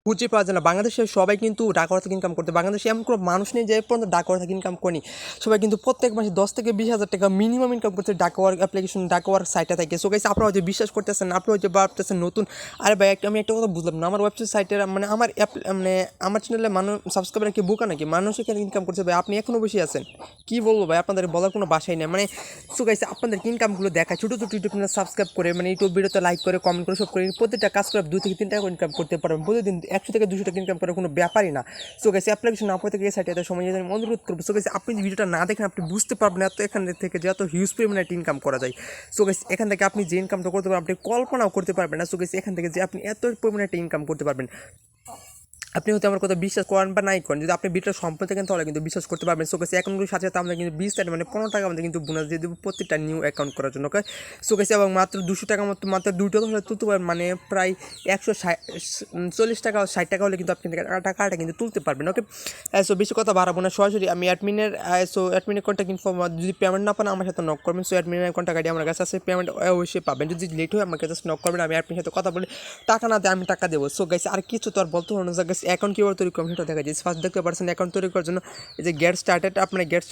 খুঁজে পাওয়া যায় না। বাংলাদেশের সবাই কিন্তু টাকা থেকে ইনকাম করতে, বাংলাদেশে এমন কোনো মানুষ নেই যে পর্যন্ত টাকা থেকে ইনকাম করেনি। সবাই কিন্তু প্রত্যেক মাসে 10 থেকে 20,000 টাকা মিনিমাম ইনকাম করছে টাকা ওয়ার্ক অ্যাপ্লিকেশন, টাকা ওয়ার্ক সাইটটা থেকে। সো গাইস, আপনারা হয়তো বিশ্বাস করতেছেন, আপনি হয়তো ভাবতেছেন নতুন। আরে ভাই, আমি একটা কথা বুঝলাম না, আমার ওয়েবসাইট সাইটের মানে আমার মানে আমার চ্যানেলে মানুষ সাবস্ক্রাইবার কি বোকা নাকি? মানুষ এখানে ইনকাম করছে ভাই, আপনি এখনও বসে আছেন। কী বলবো ভাই, আপনাদের বলার কোনো বাসাই নেই। মানে সো গাইস, আপনাদের ইনকামগুলো দেখায় ছোটো ছোটো ইউটিউব চ্যানেল সাবস্ক্রাইব করে, মানে ইউটিউব ভিডিওতে লাইক করে, কমেন্ট করে, সব করে প্রত্যেকটা কাজ করে 2 থেকে 3 টাকা ইনকাম করতে পারবেন প্রতিদিন। 100 থেকে 200 টাকা ইনকাম করার কোনো ব্যাপারই না। সো গাইস, অ্যাপ্লিকেশন আপনার থেকে এই সাইটে এত সময় আমি অনুরোধ করবো। সো গাইস, আপনি যে ভিডিওটা না দেখেন আপনি বুঝতে পারবেন এত এখান থেকে যে এত হিউজ পরিমাণে একটা ইনকাম করা যায়। সো গাইস, এখান থেকে আপনি যে ইনকামটা করতে পারবেন আপনি কল্পনাও করতে পারবেন না। সো গাইস, এখান থেকে যে আপনি এত পরিমাণে একটা ইনকাম করতে পারবেন, আপনি হয়তো আমার কথা বিশ্বাস করেন বা নাই করেন, যদি আপনি ভিডিওটা সম্পূর্ণ দেখেন তাহলে কিন্তু বিশ্বাস করতে পারবেন। সো গাইস, অ্যাকাউন্টগুলোর সাথে সাথে আমরা কিন্তু 20 টাকা মানে 15 টাকা আমাদের কিন্তু বোনাস দিয়ে দেবো প্রত্যেকটা নিউ অ্যাকাউন্ট করার জন্য। ওকে, সো গাইস, এবং মাত্র 200 টাকা মতো, মাত্র 2টা তুলতে পারবেন, মানে প্রায় 140 টাকা 60 টাকা হলে কিন্তু আপনি টাকাটা কিন্তু তুলতে পারবেন। ওকে, সো বেশি কথা বাড়াবো না, সরাসরি আমি অ্যাডমিনের কন্ট্যাক্ট ইনফো, যদি পেমেন্ট না পান আমার সাথে নক করবেন। সো অ্যাডমিনের কন্ট্যাক্ট আইডি আমার কাছে আছে, পেমেন্ট অবশ্যই পাবেন। যদি লেট হয় আমাকে জাস্ট নক করবেন, আমি অ্যাডমিনের সাথে কথা বলে টাকা না দিয়ে আমি টাকা দেবো। সো গাইস, আর কিছু তো আর বলতে হলো না। গাইস, অ্যাকাউন্ট কীভাবে তৈরি করবেন সেটা দেখা যায়। ফার্স্ট দেখতে পাচ্ছেন অ্যাকাউন্ট তৈরি করার জন্য এই যে গেট স্টার্টেড, আপনার গেট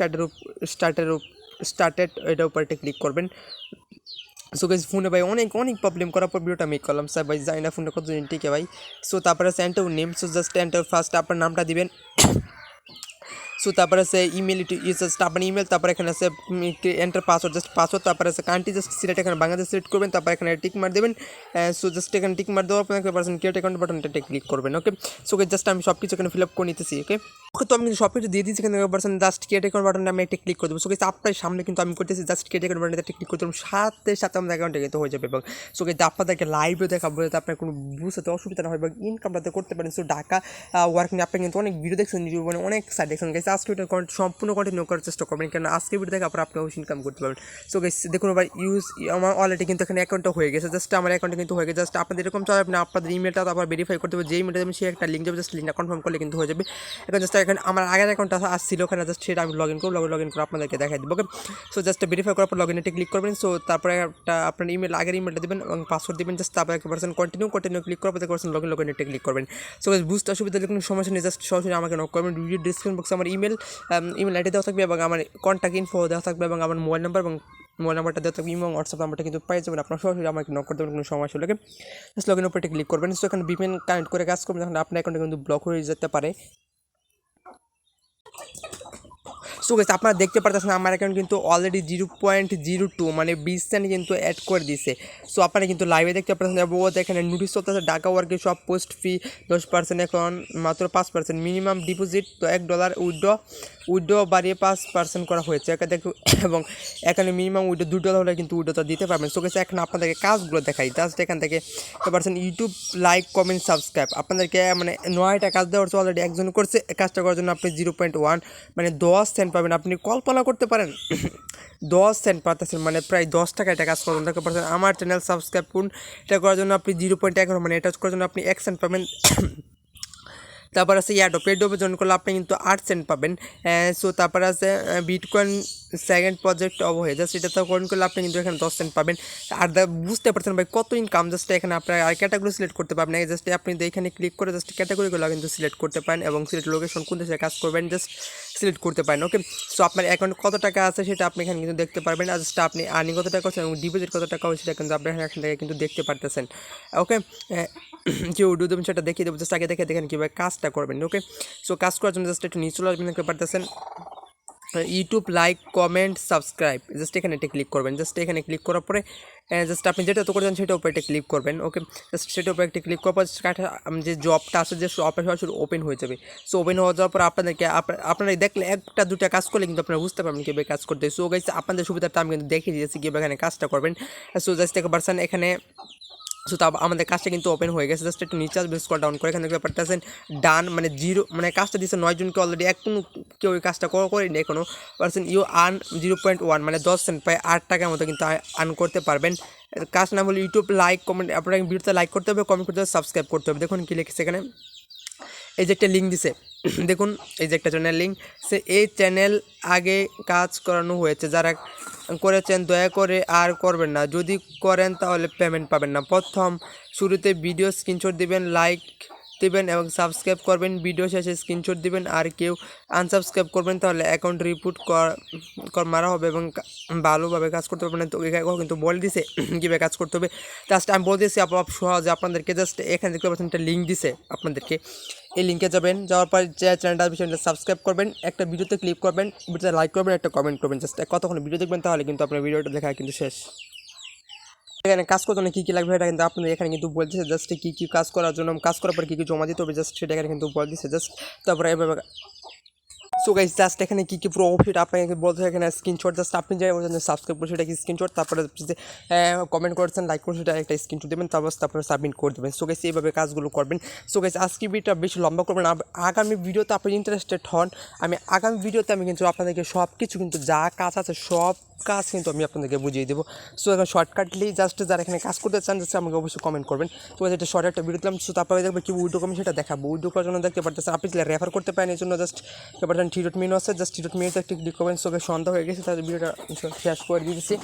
স্টার্টেড এটার উপর একটা ক্লিক করবেন। সো গাইস, ফোনে ভাই অনেক প্রবলেম করার পর ভিডিওটা মেক করলাম। স্যার ভাই জানি না ফোনটা কতদিন টিকে ভাই। সো তারপরে enter name, so just enter first আপনার নামটা দিবেন। সো তারপরে আছে ইমেল, জাস্ট আপনার ইমেল, তারপরে এখানে আছে এন্টার পাসওয়ার্ড, জাস্ট পাসওয়ার্ড, তারপরে আছে কান্ট্রি জাস্ট সিলেক্ট, এখানে বাংলাদেশ সিলেক্ট করবেন, তারপর এখানে টিক মার দেবেন। সো জাস্ট এখানে টিক মার দেওয়ার পর পারসেন্ট ক্রিয়েট অ্যাকাউন্ট বাটনটা ক্লিক করবেন। ওকে, সো জাস্ট আমি সব কিছু এখানে ফিল আপ করে নিতেছি। ওকে, তো আমি কিন্তু সব কিছু দিয়ে দিচ্ছি, এখানে পারসেন্ট জাস্ট ক্রিয়েট অ্যাকাউন্ট বাটনে আমি একটা ক্লিক করে দেবো। সো আপনার সামনে কিন্তু আমি করতেছি জাস্ট ক্রিয়েট অ্যাকাউন্ট বাটনে একটা ক্লিক করতে সাথে সাথে আমাদের অ্যাকাউন্টে কিন্তু হয়ে যাবে। এবং সো আপনাদেরকে লাইভে দেখাবো যাতে আপনার কোনো বুঝতে অসুবিধা না হয় এবং ইনকামটাতে করতে পারেন। সো ঢাকা ওয়ার্ক নিয়ে আপনি কিন্তু অনেক ভিডিও দেখছেন, মানে অনেক সাইড দেখছেন। গাইস, আজকে এটা সম্পূর্ণ কন্টিনিউ করার চেষ্টা করবেন, কারণ আজকে ভিডিও দেখে আপনি অবশ্যই ইনকাম করতে পারবেন। সো গাইস, দেখুন আবার আমার অলরেডি কিন্তু এখানে অ্যাকাউন্টটা হয়ে গেছে। জাস্ট আমার অ্যাকাউন্টে কিন্তু হয়ে গেছে। জাস্ট আপনাদের এরকম চাই আপনি আপনাদের ইমেলটা আবার ভেরিফাই করতে হবে, যে ইমেলটা দেবেন সেই একটা লিঙ্ক যাবে, জাস্ট লিঙ্কটা কনফার্ম করলে কিন্তু হয়ে যাবে। এখন জাস্ট এখানে আমার আগের অ্যাকাউন্টটা আসছিল, ওখানে জাস্ট সেটা আমি লগ ইন করে আপনাদেরকে দেখাই দেবো। ওকে, সো জাস্ট ভেরিফাই করার পর লগ ইনে ক্লিক করবেন। সো তারপরে একটা আপনার আগের ইমেলটা দেবেন এবং পাসওয়ার্ড দেবেন। জাস্ট তারপরে কন্টিনিউ ক্লিক করার পর লগ ইনে ক্লিক করবেন। সো বুঝতে অসুবিধা হলে কোনো সমস্যা নেই, জাস্ট সরাসরি আমাকে নক করবেন। ভিডিও ডিসক্রিপশন বক্সে আমার ইমেল আইডি দেওয়া থাকবে এবং আমার কন্ট্যাক্ট ইনফো দেওয়া থাকবে এবং আমার মোবাইল নাম্বারটা দেওয়া থাকবে এবং হোয়াটসঅ্যাপ নাম্বারটা কিন্তু পেয়ে যাবেন। আপনার সরাসরি আমাকে নক করতে কোনো সমস্যা হলে জাস্ট লগ ইন উপরে ক্লিক করবেন। সো এখানে ভিপিএন কানেক্ট করে কাজ করবেন, তখন আপনার অ্যাকাউন্টে কিন্তু ব্লক হয়ে যেতে পারে। সো গাইস, আপনারা দেখতে পারতেছেন আমার অ্যাকাউন্ট কিন্তু অলরেডি 0.02 মানে 20 সেন্ট কিন্তু অ্যাড করে দিছে। সো আপনারা কিন্তু লাইভে দেখতে পাচ্ছেন এবং এখানে নোটিশ চলতেছে ঢাকা ওয়ার্কে সব পোস্ট ফি 10%, এখন মাত্র 5%, মিনিমাম ডিপোজিট তো $1, উইড্রো বাড়িয়ে 5% করা হয়েছে এবং এখানে মিনিমাম উইড্রো $2 হলে কিন্তু উইড্রোটা দিতে পারবেন। সো গাইস, এখন আপনাদেরকে কাজগুলো দেখাই। জাস্ট এখান থেকে পারছেন ইউটিউব লাইক কমেন্ট সাবস্ক্রাইব, আপনাদেরকে মানে 9টা কাজ দেওয়া হচ্ছে, অলরেডি একজন করছে। কাজটা করার জন্য আপনি 0.1 মানে 10 সেন্ট পাবেন। আপনি কল্পনা করতে পারেন 10 সেন্ট পাচ্ছেন, মানে প্রায় 10 টাকা এটা কাজ করবেন। দেখতে পাচ্ছেন আমার চ্যানেল সাবস্ক্রাইব করুন, এটা করার জন্য আপনি 0.11 মানে এটা করার জন্য আপনি 1 সেন্ট পাবেন। তারপর আছে পেডোপে জয়েন করলে আপনি কিন্তু 8 সেন্ট পাবেন। সো তারপর আছে বিটকয়েন সেকেন্ড প্রজেক্ট হয়ে জাস্ট এটা তো জয়েন করলে আপনি কিন্তু এখানে 10 সেন্ট পাবেন। আর বুঝতে পারছেন ভাই কত ইনকাম। জাস্ট এখানে আপনার আর ক্যাটাগরি সিলেক্ট করতে পারবেন, জাস্ট আপনি এখানে ক্লিক করে জাস্ট ক্যাটাগরিগুলো কিন্তু সিলেক্ট করতে পারেন এবং সিলেক্ট লোকেশন কোন দেশে কাজ করবেন জাস্ট সিলেক্ট করতে পারেন। ওকে, সো আপনার অ্যাকাউন্টে কত টাকা আছে সেটা আপনি এখানে কিন্তু দেখতে পারবেন। আর জাস্ট আপনি আর্নিং কত টাকা করছেন এবং ডিপোজিট কত টাকা হচ্ছে সেটা কিন্তু আপনি এখান থেকে কিন্তু দেখতে পারতেছেন। ওকে, যে উডু দেবেন সেটা দেখিয়ে দেবো, জাস্ট আগে দেখেন কীভাবে কাজটা করবেন। ওকে, সো কাজ করার জন্য জাস্ট একটু নিচে চলে আসবেন, দেখতে পারতেছেন YouTube like comment subscribe, just এখানে একটা ক্লিক করবেন। জাস্ট এখানে ক্লিক করার পরে জাস্ট আপনি যেটা তো করেছেন সেটার উপরে একটা ক্লিক করবেন। ওকে, জাস্ট সেটার উপরে একটা ক্লিক করার পর যে জবটা আছে যে সরাসরি ওপেন হয়ে যাবে। সো ওপেন হয়ে যাওয়ার পর আপনাদেরকে আপনারা দেখলে একটা দুটা কাজ করলে কিন্তু আপনারা বুঝতে পারবেন কীভাবে কাজ করতে। সো গাইস, আপনাদের সুবিধাটা আমি কিন্তু দেখিয়ে দিয়েছি কীভাবে এখানে কাজটা করবেন। সো জাস্ট একটা পারসন এখানে সো তা আমাদের কাজটা কিন্তু ওপেন হয়ে গেছে। জাস্ট একটু নিচে আসবে, স্ক্রল ডাউন করে এখানে দেখতে পারতেছেন ডান মানে 0 মানে কাজটা দিচ্ছে 9 জনকে অলরেডি, কোনো কেউ ওই কাজটা করেনি এখনো। পারছেন ইউ আর্ন 0.1 মানে 10 সেন্ট প্রায় 8 টাকার মতো কিন্তু আর্ন করতে পারবেন। কাজ নাম হলো ইউটিউব লাইক কমেন্ট, আপনাকে ভিডিওতে লাইক করতে হবে, কমেন্ট করতে হবে, সাবস্ক্রাইব করতে হবে। দেখুন কী লিখেছে এখানে, এই যে একটা লিঙ্ক দিছে দেখুন, এই যে একটা চ্যানেল লিঙ্ক, সে এই চ্যানেল আগে কাজ করানো হয়েছে, যারা করেছেন দয়া করে আর করবেন না, যদি করেন তাহলে পেমেন্ট পাবেন না। প্রথম শুরুতে ভিডিও স্ক্রিনশট দিবেন, লাইক দিবেন এবং সাবস্ক্রাইব করবেন, ভিডিও শেষে স্ক্রিনশট দিবেন। আর কেউ আনসাবস্ক্রাইব করবেন তাহলে অ্যাকাউন্ট রিপোর্ট মারা হবে এবং ভালোভাবে কাজ করতে পারবেন। তো এখানে কিন্তু বলে দিছে কীভাবে কাজ করতে হবে। জাস্ট আমি বলে দিয়েছি সহজে আপনাদেরকে। জাস্ট এখানে দেখতে পাচ্ছেন একটা লিঙ্ক দিছে আপনাদেরকে, এই লিঙ্কে যাবেন, যাওয়ার পর যে চ্যানেলটা বিষয়টা সাবস্ক্রাইব করবেন, একটা ভিডিওতে ক্লিক করবেন, ভিডিওতে লাইক করবেন, একটা কমেন্ট করবেন। জাস্ট কতক্ষণ ভিডিও দেখবেন তাহলে কিন্তু আপনার ভিডিওটা দেখা কিন্তু শেষ। এখানে কাজ করতে হলে কী কী লাগবে এটা কিন্তু আপনাদের এখানে কিন্তু বলতেছে। জাস্ট কী কাজ করার জন্য, কাজ করার পর কী জমা দিতে হবে জাস্ট সেটা এখানে কিন্তু বলে দিচ্ছে। জাস্ট তারপরে এভাবে সো গাইস জাস্ট এখানে কী প্রফিট আপনাকে বলতে এখানে স্ক্রিনশট, জাস্ট আপনি যে সাবস্ক্রাইব করছেন সেটা কি স্ক্রিনশট, তারপরে যে কমেন্ট করছেন, লাইক করছেন, সেটা একটা স্ক্রিনশট দেবেন, তারপরে সাবমিট করে দেবেন। সো গাইস এইভাবে কাজগুলো করবেন। সো গাইস আজকে ভিডিওটা বেশি লম্বা করবেন না, আগামী ভিডিওতে আপনি ইন্টারেস্টেড হন, আমি আগামী ভিডিওতে আমি কিন্তু আপনাদেরকে সব কিছু কিন্তু যা কাজ আছে সব কাজ কিন্তু আমি আপনাদেরকে বুঝিয়ে দেবো। সো এখন শর্টকাটলি জাস্ট যারা এখানে কাজ করতে চান জাস্ট আমাকে অবশ্যই কমেন্ট করবেন। তো এটা শর্ট একটা ভিডিও দিলাম। সো তারপরে দেখবে কি উইডো কমেন্ট সেটা দেখাবো। উইডো করার জন্য দেখতে পারতেছেন আপনি রেফার করতে পারেন, এই জন্য জাস্ট দেখতে পারতেন থ্রি.মেনু আছে, জাস্ট থ্রি.মেনুতে একটি ক্লিক করবেন। সো সন্ধ্যা হয়ে গেছে, তাহলে ভিডিওটা শেষ করে দিয়েছি।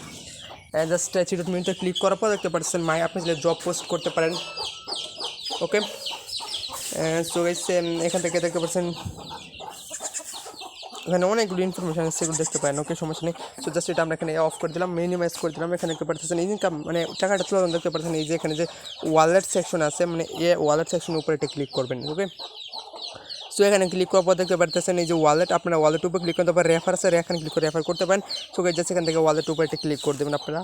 জাস্ট থ্রি.মেনুতে ক্লিক করার পর দেখতে পাচ্ছেন আপনি জব পোস্ট করতে পারেন। ওকে, সো গাইস এখান থেকে দেখতে পাচ্ছেন এখানে অনেকগুলো ইনফরমেশন আছে, সেগুলো দেখতে পারেন। ওকে, সমস্যা নেই। সো জাস্ট এটা আমরা এখানে অফ করে দিলাম, মিনিমাইজ করে দিলাম। এখানে দেখতে পাচ্ছেন ইনকাম মানে টাকাটা তুলে দেখতে পাচ্ছেন এই যে এখানে যে ওয়ালেট সেকশন আছে, মানে ওয়ালেট সেকশনের উপরে এটা ক্লিক করবেন। ওকে, সো এখানে ক্লিক করার পর দেখতে পারতেছেন এই যে ওয়ালেট, আপনারা ওয়ালেট উপরে ক্লিক করতে পারেন, রেফার আছে, এখানে ক্লিক করে রেফার করতে পারেন। সো জাস্ট এখান থেকে ওয়ালেট উপরে এটা ক্লিক করে দেবেন আপনারা।